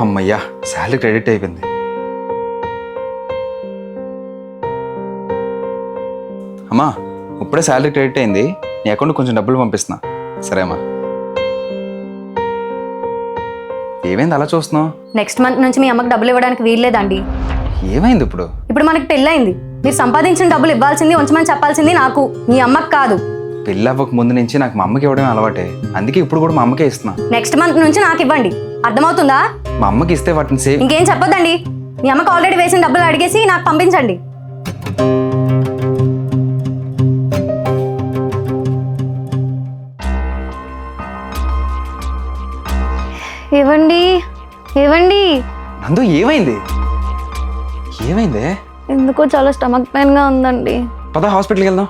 అమ్మయ్యా, salary credit అయిపోయింది. అమ్మా, ఇప్పుడే శాలరీ క్రెడిట్ అయింది. నీ అకౌంట్ కొంచెం డబ్బులు పంపిస్తున్నా. సరే అమ్మా. ఏమైంది అలా చూస్తున్నావు? నెక్స్ట్ మంత్ నుంచి మీ అమ్మకి డబ్బులు ఇవ్వడానికి వీల్లేదండి. ఏమైంది ఇప్పుడు? ఇప్పుడు మనకి పెళ్ళయింది. మీరు సంపాదించిన డబ్బులు ఇవ్వాల్సింది, ఉంచమని చెప్పాల్సింది నాకు, మీ అమ్మకి కాదు. పెళ్ళి అవ్వక ముందు నుంచి నాకు మా అమ్మకి ఇవ్వడమే అలవాటే. అందుకే ఇప్పుడు కూడా మా అమ్మకే ఇస్తున్నా. నెక్స్ట్ మంత్ నుంచి నాకు ఇవ్వండి. అర్థమవుతుందా? మా అమ్మకి ఇస్తే వాటిని సేవ్. ఇంకేం చెప్పొద్దండి. మీ అమ్మకి ఆల్రెడీ వేసిన డబ్బులు అడిగేసి నాకు పంపించండి. ఇవ్వండి, ఇవ్వండి. నందు, ఏమైంది? ఏమైంది? ఎందుకో చాలా స్టమక్ పెయిన్ గా ఉందండి. పద హాస్పిటల్కి వెళ్దాం.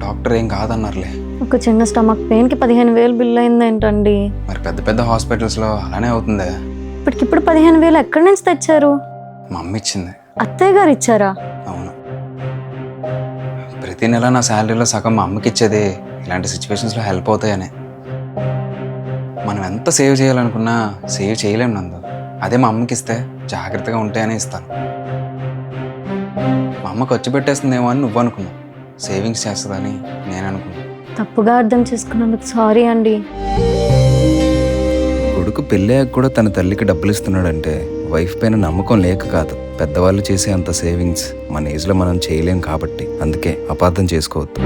డాక్టర్ ఏం కాదన్నారులే. ఒక చిన్న స్టమక్ పెయిన్ కి 15,000 బిల్ అయింది ఏంటండి? మరి పెద్ద పెద్ద హాస్పిటల్స్ లో అలానే అవుతుంది. ఇప్పటికిప్పుడు 15,000 ఎక్కడి నుంచి తెచ్చారు? మా అమ్మ ఇచ్చింది. అత్తయ్య గారు ఇచ్చారా? అవును. ప్రతి నెల నా శాలరీలో సగం మా అమ్మకి ఇచ్చేది ఇలాంటి సిచ్యువేషన్స్లో హెల్ప్ అవుతాయని. మనం ఎంత సేవ్ చేయాలనుకున్నా సేవ్ చేయలేం నందు. అదే మా అమ్మకి ఇస్తే జాగ్రత్తగా ఉంటాయని ఇస్తాను. మా అమ్మ ఖర్చు పెట్టేస్తుందేమో అని నువ్వు అనుకున్నావు, సేవింగ్స్ చేస్తుందని నేను అనుకున్నాను. తప్పుగా అర్థం చేసుకున్నందుకు సారీ అండి. కొడుకు పెళ్ళాక కూడా తన తల్లికి డబ్బులు ఇస్తున్నాడంటే వైఫ్ పైన నమ్మకం లేక కాదు. పెద్దవాళ్ళు చేసే అంత సేవింగ్స్ మన ఏజ్లో మనం చేయలేం కాబట్టి. అందుకే అపార్థం చేసుకోవద్దు.